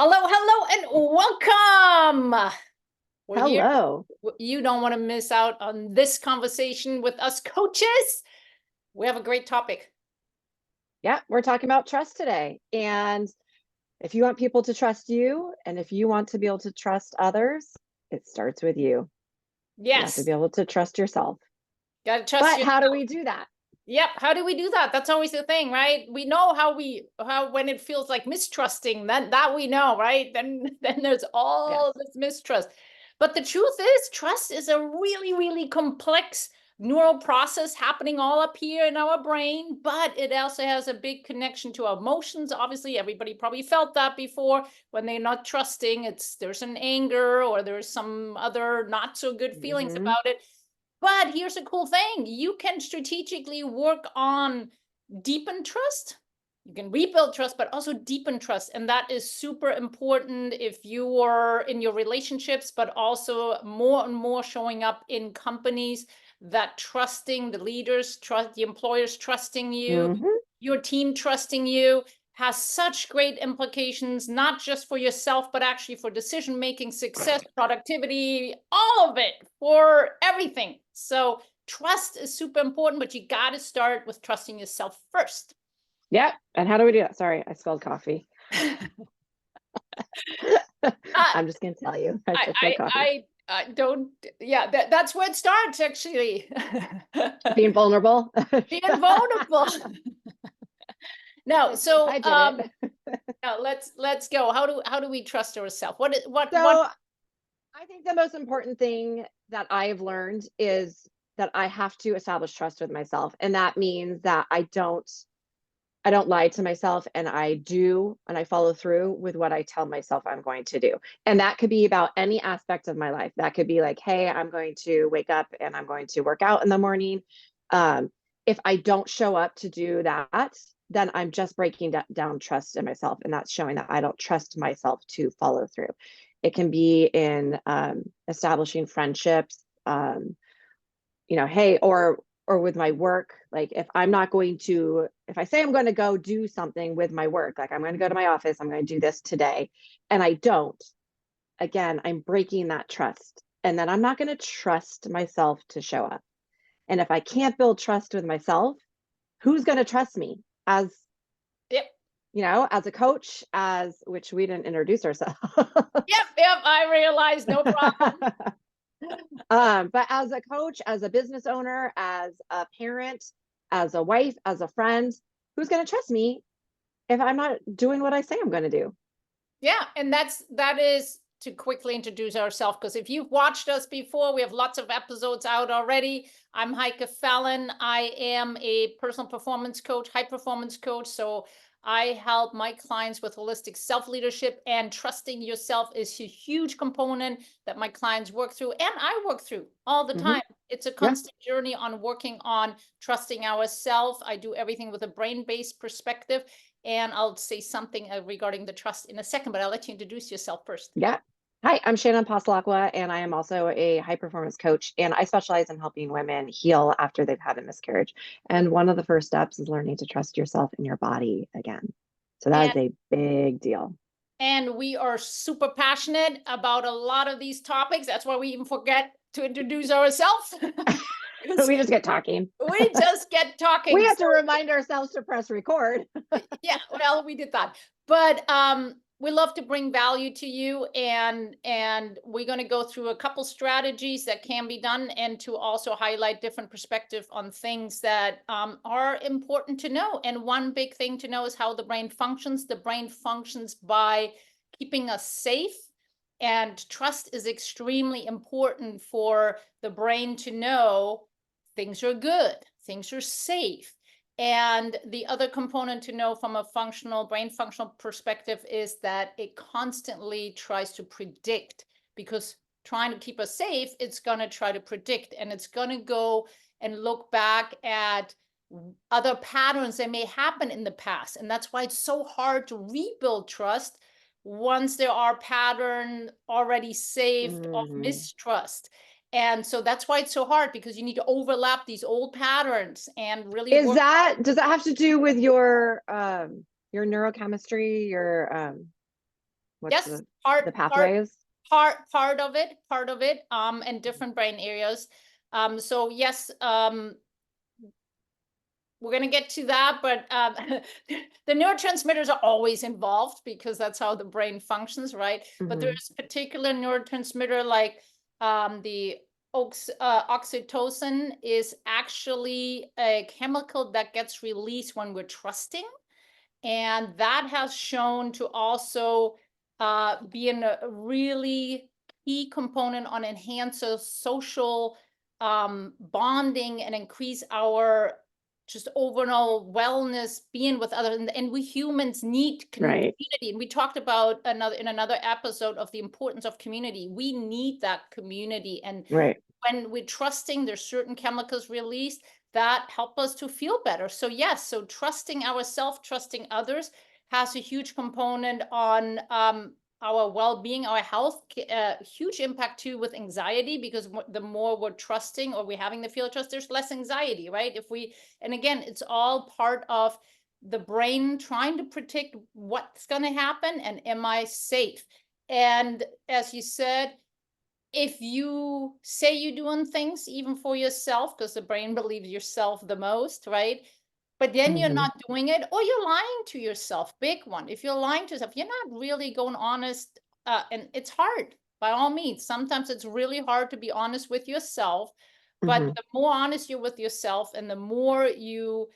Hello, hello, and welcome. We're here. Hello. You don't want to miss out on this conversation with us coaches. We have a great topic. Yeah, we're talking about trust today. And if you want people to trust you, and if you want to be able to trust others, it starts with you. You have to Yes, be able to trust yourself. got to trust But you. how do we do that? Yep. How do we do that? That's always the thing, right? We know how when it feels like mistrusting, then that we know, right? Then there's Yes. all this mistrust. But the truth is, trust is a really, really complex neural process happening all up here in our brain, but it also has a big connection to our emotions. Obviously, everybody probably felt that before when they're not trusting. There's an anger or there's some other not so good feelings Hmm. about it. But here's a cool thing. You can strategically work on deepen trust. You can rebuild trust, but also deepen trust. And that is super important if you are in your relationships, but also more and more showing up in companies that trusting the leaders, trust the employers trusting you, Hmm. your team trusting you has such great implications, not just for yourself, but actually for decision making, success, productivity, all of it, for everything. So trust is super important, but you got to start with trusting yourself first. Yeah. And how do we do that? Sorry, I spilled coffee. I'm just going to tell you, I I, just spilled I, coffee. I, I don't, yeah, that's where it starts, actually. Being vulnerable. Being vulnerable. No, so I did it. now let's go. How do we trust ourselves? What So I think the most important thing that I've learned is that I have to establish trust with myself. And that means that I don't lie to myself, and I follow through with what I tell myself I'm going to do. And that could be about any aspect of my life. That could be like, hey, I'm going to wake up and I'm going to work out in the morning. Um, if I don't show up to do that, then I'm just breaking down trust in myself. And that's showing that I don't trust myself to follow through. It can be in establishing friendships, hey, or with my work. Like if I say I'm going to go do something with my work, like I'm going to go to my office, I'm going to do this today, and I don't, again, I'm breaking that trust. And then I'm not going to trust myself to show up. And if I can't build trust with myself, who's going to trust me as, Yep. as a coach, as which we didn't introduce ourselves. Yep, I realize, no problem. But as a coach, as a business owner, as a parent, as a wife, as a friend, who's going to trust me if I'm not doing what I say I'm going to do? Yeah, and that is to quickly introduce ourselves, because if you've watched us before, we have lots of episodes out already. I'm Heike Fallon. I am a personal performance coach, high performance coach. So I help my clients with holistic self-leadership, and trusting yourself is a huge component that my clients work through and I work through all the Mm-hmm. time. It's a Yeah. constant journey on working on trusting ourselves. I do everything with a brain-based perspective. And I'll say something regarding the trust in a second, but I'll let you introduce yourself first. Yeah. Hi, I'm Shannon Passalacqua, and I am also a high performance coach. And I specialize in helping women heal after they've had a miscarriage. And one of the first steps is learning to trust yourself and your body again. So that And is a big deal. and we are super passionate about a lot of these topics. That's why we even forget to introduce ourselves. We just get talking. We just get We talking. have So to remind ourselves to press record. yeah, well, we did that. But we love to bring value to you, and we're going to go through a couple strategies that can be done, and to also highlight different perspective on things that are important to know. And one big thing to know is how the brain functions. The brain functions by keeping us safe, and trust is extremely important for the brain to know things are good, things are safe. And the other component to know from a brain functional perspective is that it constantly tries to predict, because trying to keep us safe, it's going to try to predict, and it's going to go and look back at other patterns that may happen in the past. And that's why it's so hard to rebuild trust once there are patterns already saved of Mhm. mistrust. And so that's why it's so hard, because you need to overlap these old patterns and really Is work. that does that have to do with your neurochemistry, your What's Yes, the part pathways? part of it, and different brain areas. So yes, we're going to get to that, but the neurotransmitters are always involved because that's how the brain functions, right? But Mhm. there's particular neurotransmitter like the oxytocin is actually a chemical that gets released when we're trusting. And that has shown to also be a really key component on enhance social bonding and increase our just overall wellness, being with others. And we humans need Right. community. And we talked about another episode of the importance of community. We need that community. And Right. when we're trusting, there's certain chemicals released that help us to feel better. So yes, so trusting ourselves, trusting others has a huge component on our well-being, our health, huge impact too with anxiety, because the more we're trusting or we're having the feel of trust, there's less anxiety, right? And again, it's all part of the brain trying to predict what's going to happen and am I safe? And as you said, if you say you're doing things even for yourself, because the brain believes yourself the most, right? But then you're Mhm. not doing it, or you're lying to yourself. Big one. If you're lying to yourself, you're not really going honest. And it's hard, by all means. Sometimes it's really hard to be honest with yourself. But Mhm. the more honest you're with yourself and the more you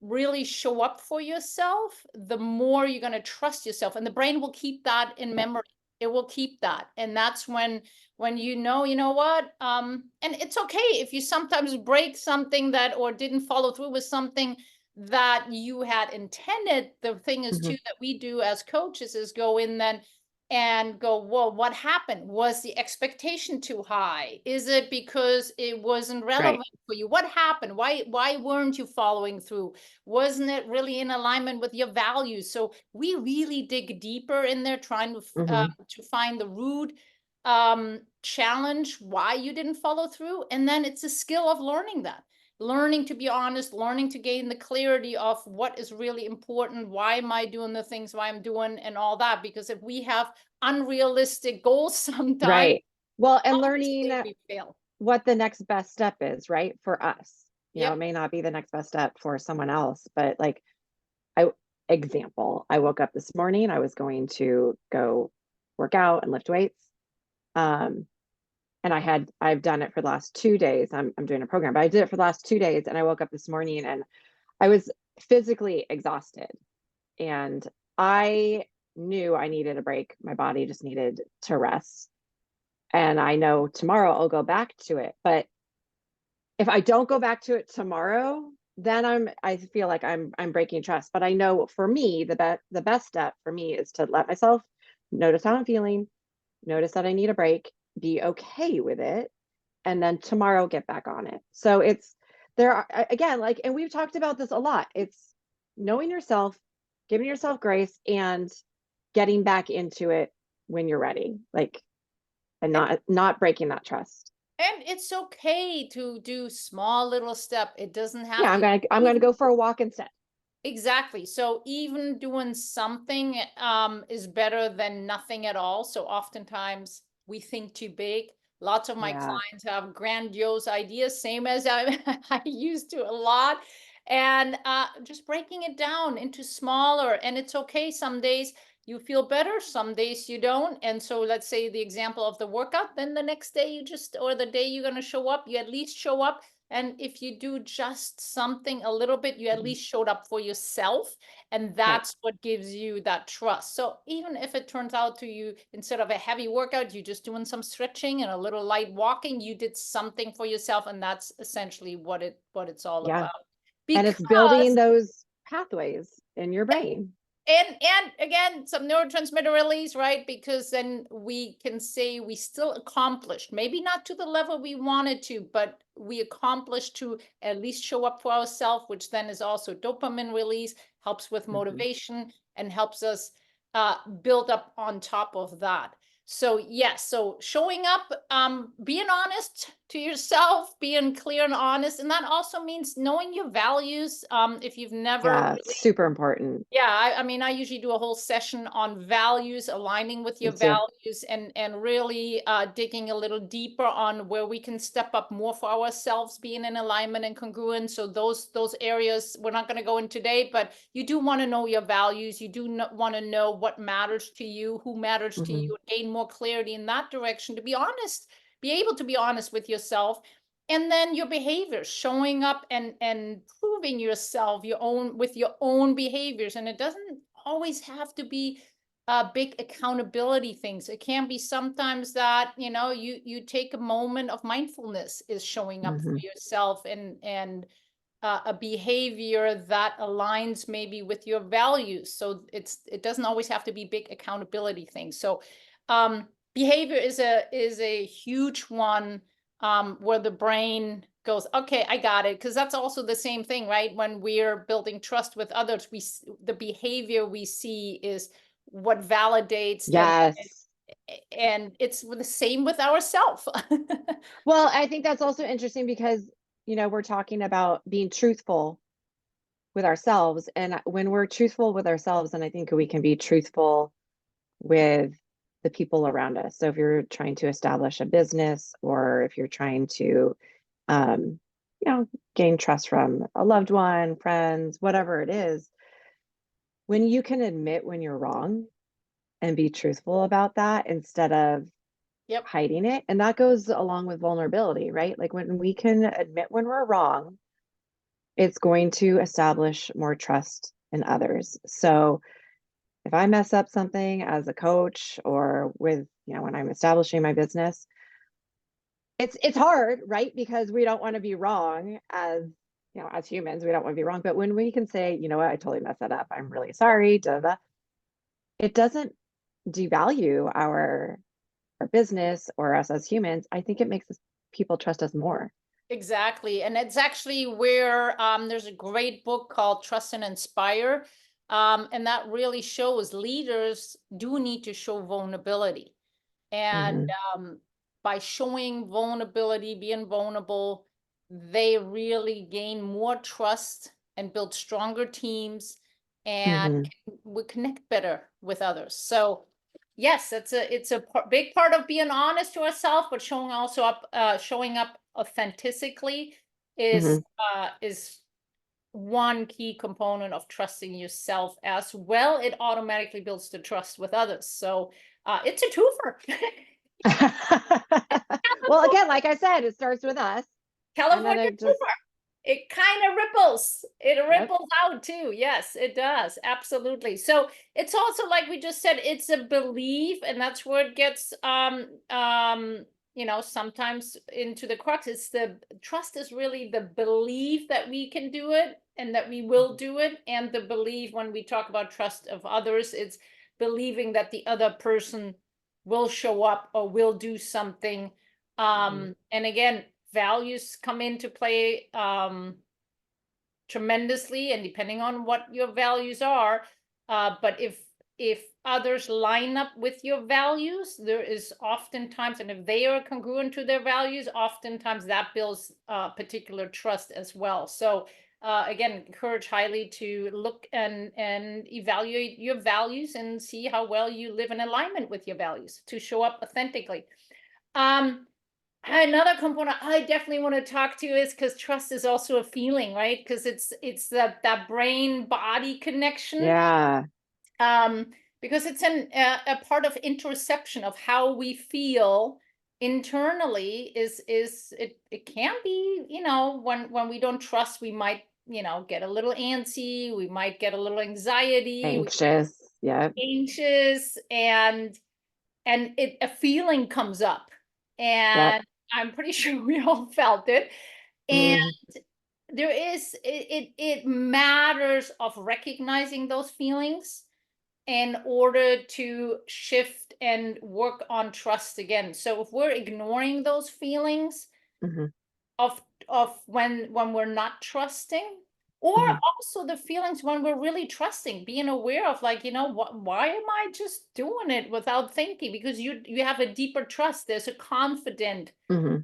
really show up for yourself, the more you're going to trust yourself. And the brain will keep that in Right. memory. It will keep that. And that's when you know what, and it's okay if you sometimes break something that or didn't follow through with something that you had intended. The thing is too Mhm. that we do as coaches is go in then and go, well, what happened? Was the expectation too high? Is it because it wasn't Right. relevant for you? What happened? Why weren't you following through? Wasn't it really in alignment with your values? So we really dig deeper in there, trying Mhm. to find the root challenge why you didn't follow through. And then it's a skill of learning to be honest, learning to gain the clarity of what is really important, why am I doing the things why I'm doing, and all that. Because if we have unrealistic goals sometimes, Right. Well, and learning obviously we fail. what the next best step is, right? For us. It Yep. may not be the next best step for someone else, but like I example, I woke up this morning, I was going to go work out and lift weights. Um, and I've done it for the last 2 days. I'm doing a program, but I did it for the last 2 days. And I woke up this morning and I was physically exhausted. And I knew I needed a break. My body just needed to rest. And I know tomorrow I'll go back to it. But if I don't go back to it tomorrow, then I feel like I'm breaking trust. But I know for me, the best step for me is to let myself notice how I'm feeling, notice that I need a break, be okay with it, and then tomorrow get back on it. So it's there are again, like, and we've talked about this a lot. It's knowing yourself, giving yourself grace, and getting back into it when you're ready. Like, and not breaking that trust. And it's okay to do small little step. It doesn't Yeah, have to I'm gonna even go for a walk instead. exactly. So even doing something is better than nothing at all. So oftentimes we think too big. Lots of my Yeah. clients have grandiose ideas, same as I, I used to a lot. And just breaking it down into smaller, and it's okay. Some days you feel better, some days you don't. And so let's say the example of the workout, then the next day you just, or the day you're going to show up, you at least show up. And if you do just something a little bit, you at Mhm. least showed up for yourself. And Right. that's what gives you that trust. So even if it turns out to you, instead of a heavy workout, you're just doing some stretching and a little light walking, you did something for yourself. And that's essentially what it's all Yeah. about. And it's building Because those pathways in your brain. and again some neurotransmitter release, right? Because then we can say we still accomplished, maybe not to the level we wanted to, but we accomplished to at least show up for ourselves, which then is also dopamine release, helps with Mhm. motivation and helps us build up on top of that. So yes, so showing up, being honest, to yourself, being clear and honest. And that also means knowing your values. If you've never Yeah, really, super important. yeah, I mean, I usually do a whole session on values, aligning with Me your too. values, and really digging a little deeper on where we can step up more for ourselves, being in alignment and congruent. So those areas we're not going to go in today, but you do want to know your values. You do want to know what matters to you, who matters to Hmm. you, gain more clarity in that direction. To be honest, be able to be honest with yourself, and then your behaviors, showing up and proving yourself your own with your own behaviors. And it doesn't always have to be big accountability things. It can be sometimes that, you take a moment of mindfulness is showing up for Hmm. yourself, and a behavior that aligns maybe with your values. So it doesn't always have to be big accountability things. So behavior is a huge one, where the brain goes, okay, I got it. Because that's also the same thing, right? When we're building trust with others, the behavior we see is what validates, Yes. and it's the same with ourselves. Well, I think that's also interesting because, we're talking about being truthful with ourselves. And when we're truthful with ourselves, then I think we can be truthful with the people around us. So if you're trying to establish a business, or if you're trying to, um, gain trust from a loved one, friends, whatever it is, when you can admit when you're wrong and be truthful about that instead of Yep. hiding it. And that goes along with vulnerability, right? Like when we can admit when we're wrong, it's going to establish more trust in others. So if I mess up something as a coach, or with, when I'm establishing my business, it's hard, right? Because we don't want to be wrong as humans, we don't want to be wrong. But when we can say, you know what, I totally messed that up. I'm really sorry. Da, da, da, it doesn't devalue our business or us as humans. I think it makes people trust us more. Exactly. And it's actually where there's a great book called Trust and Inspire. And that really shows leaders do need to show vulnerability. And Hmm. by showing vulnerability, being vulnerable, they really gain more trust and build stronger teams, and Hmm. we connect better with others. So yes, it's a big part of being honest to ourselves, but showing up authentically Hmm. is one key component of trusting yourself as well. It automatically builds the trust with others. So it's a twofer. Well, again, like I said, it starts with us, and then California it just, twofer. It kind of ripples. It yep. ripples out too. Yes, it does. Absolutely. So it's also like we just said, it's a belief, and that's where it gets sometimes into the crux. It's the trust is really the belief that we can do it and that we will do it. And the belief, when we talk about trust of others, it's believing that the other person will show up or will do something. Mhm. And again, values come into play tremendously, and depending on what your values are, but if others line up with your values, there is oftentimes, and if they are congruent to their values, oftentimes that builds particular trust as well. So again, encourage highly to look and evaluate your values and see how well you live in alignment with your values to show up authentically. um Another component I definitely want to talk to is, because trust is also a feeling, right? Because it's that brain body connection. Yeah. Um, because it's a part of interoception of how we feel internally. It can be, when we don't trust, we might, get a little antsy, we might get a little anxiety, we Anxious. Yep. anxious, and a feeling comes up, Yep. and I'm pretty sure we all felt it. And Mhm. it matters of recognizing those feelings in order to shift and work on trust again. So if we're ignoring those feelings Mhm. of when we're not trusting, Or Mhm. also the feelings when we're really trusting, being aware of like, why am I just doing it without thinking? Because you have a deeper trust. There's a confident Mhm.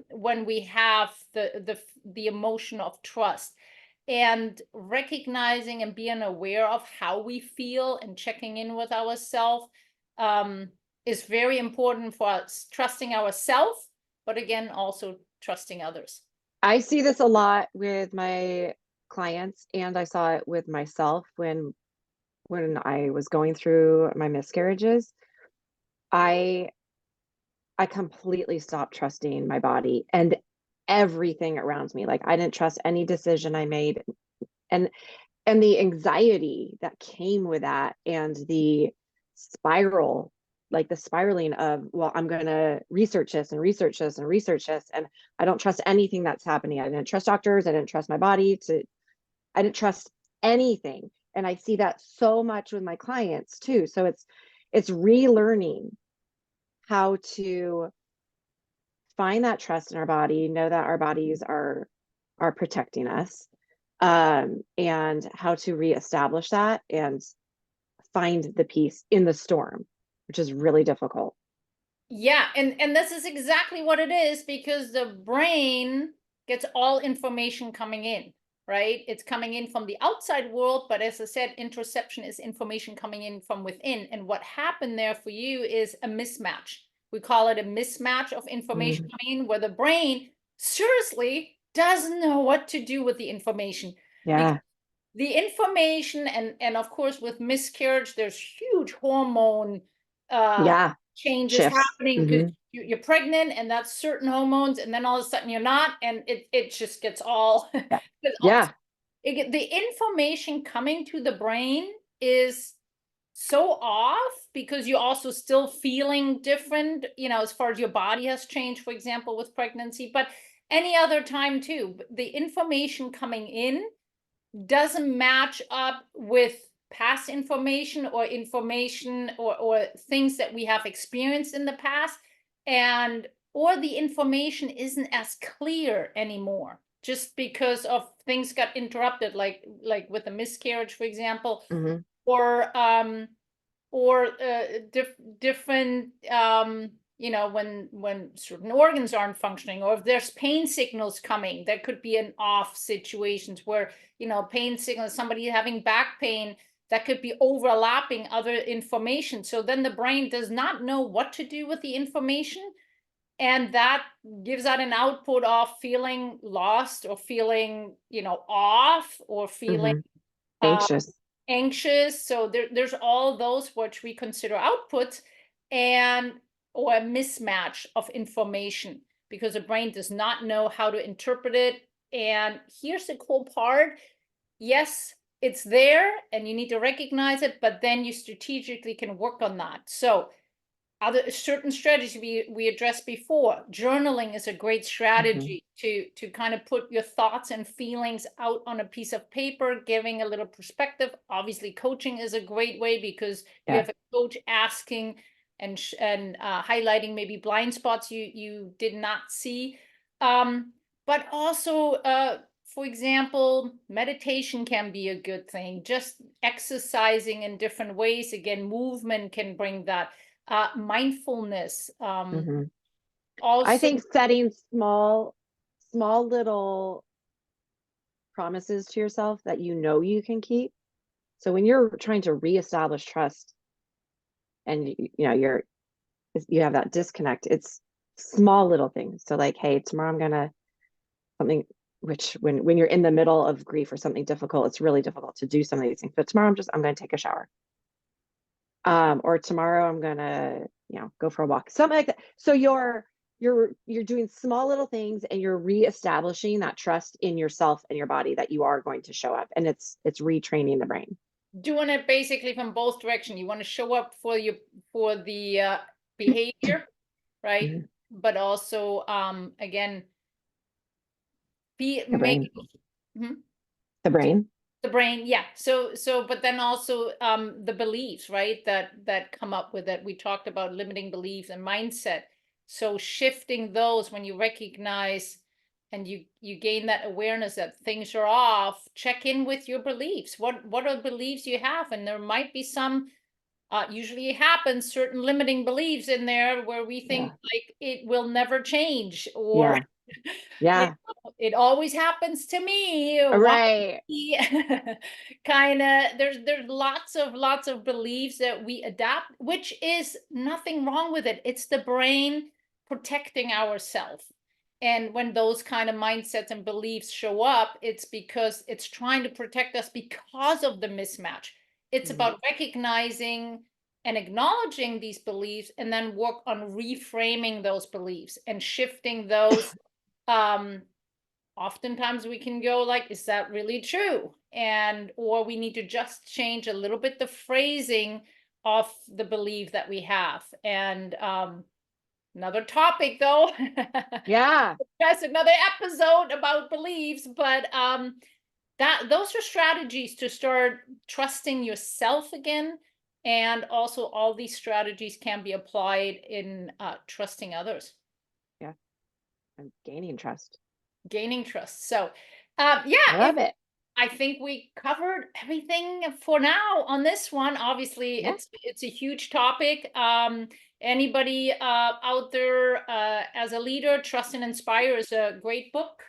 when we have the emotion of trust, and recognizing and being aware of how we feel and checking in with ourselves um, is very important for us, trusting ourselves, but again, also trusting others. I see this a lot with my clients, and I saw it with myself when I was going through my miscarriages. I I completely stopped trusting my body and everything around me. Like I didn't trust any decision I made, and the anxiety that came with that, and the spiral, like the spiraling of, well, I'm going to research this and research this and research this, and I don't trust anything that's happening. I didn't trust doctors, I didn't trust my body to I didn't trust anything. And I see that so much with my clients too. So it's relearning how to find that trust in our body, know that our bodies are protecting us, and how to reestablish that and find the peace in the storm, which is really difficult. Yeah, and this is exactly what it is, because the brain gets all information coming in, right? It's coming in from the outside world, but as I said, interoception is information coming in from within. And what happened there for you is a mismatch. We call it a mismatch of information Mm, coming in, where the brain seriously doesn't know what to do with the information. Because yeah, the information, and of course with miscarriage there's huge hormone uh yeah, changes shifts. happening, because Hmm. you're pregnant and that's certain hormones, and then all of a sudden you're not, and it just gets all Yeah, it's all- yeah, the information coming to the brain is so off, because you're also still feeling different, as far as your body has changed, for example with pregnancy, but any other time too. The information coming in doesn't match up with past information, or things that we have experienced in the past, and or the information isn't as clear anymore, just because of things got interrupted, like with a miscarriage, for example, hmm, or different when certain organs aren't functioning, or if there's pain signals coming, that could be an off situations where pain signals, somebody having back pain, that could be overlapping other information, so then the brain does not know what to do with the information, and that gives out an output of feeling lost, or feeling off, or feeling hmm, uh, anxious. anxious. So there's all those which we consider outputs, and or a mismatch of information, because the brain does not know how to interpret it. And here's the cool part. Yes, it's there and you need to recognize it, but then you strategically can work on that. So other certain strategies we addressed before, journaling is a great Hmm. strategy to kind of put your thoughts and feelings out on a piece of paper, giving a little perspective. Obviously coaching is a great way, because you Yeah. have a coach asking and highlighting maybe blind spots you did not see, but also for example, meditation can be a good thing. Just exercising in different ways, again, movement can bring that, mindfulness, Hmm. I also. think setting small little promises to yourself that you know you can keep. So when you're trying to reestablish trust, and you have that disconnect, it's small little things. So like, hey, tomorrow I'm gonna something, which when you're in the middle of grief or something difficult, it's really difficult to do some of these things. But tomorrow I'm gonna take a shower. Or tomorrow I'm gonna, go for a walk. Something like that. So you're doing small little things, and you're reestablishing that trust in yourself and your body that you are going to show up, and it's retraining the brain. Doing it basically from both directions. You want to show up for the behavior, right? Mhm. But also again, be The make. brain. Mhm. The brain. The brain, yeah. So but then also the beliefs, right, that come up with it. We talked about limiting beliefs and mindset. So shifting those when you recognize and you gain that awareness that things are off, check in with your beliefs. What are beliefs you have? And there might be some, usually it happens, certain limiting beliefs in there where we think like it will never change, or Yeah. it always happens to me. Right. Kind of, there's lots of beliefs that we adapt, which is nothing wrong with it. It's the brain protecting ourselves. And when those kind of mindsets and beliefs show up, it's because it's trying to protect us because of the mismatch. It's about recognizing and acknowledging these beliefs, and then work on reframing those beliefs and shifting those. Oftentimes we can go like, is that really true? And or we need to just change a little bit the phrasing of the belief that we have. And another topic though. Yeah. That's another episode about beliefs, but those are strategies to start trusting yourself again. And also all these strategies can be applied in trusting others. Yeah. I'm gaining trust. Gaining trust. So I yeah, love it. I think we covered everything for now on this one. Obviously, Yeah. it's a huge topic. Anybody out there as a leader, Trust and Inspire is a great book.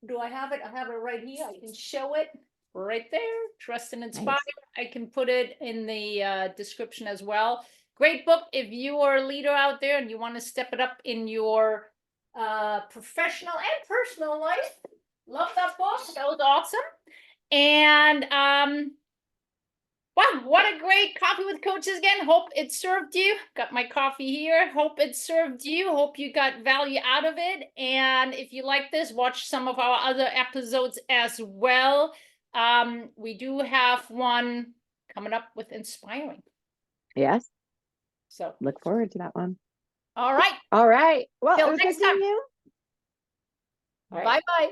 Do I have it? I have it right here. I can show it right there. Trust and Inspire. Nice. I can put it in the description as well. Great book. If you are a leader out there and you want to step it up in your professional and personal life, love that book. That was awesome. And wow, what a great coffee with coaches again. Hope it served you. Got my coffee here. Hope it served you. Hope you got value out of it. And if you like this, watch some of our other episodes as well. We do have one coming up with inspiring. Yes. So Look forward to that one. all right. All right. Well, Till it was next good seeing time. you. All right. Bye-bye.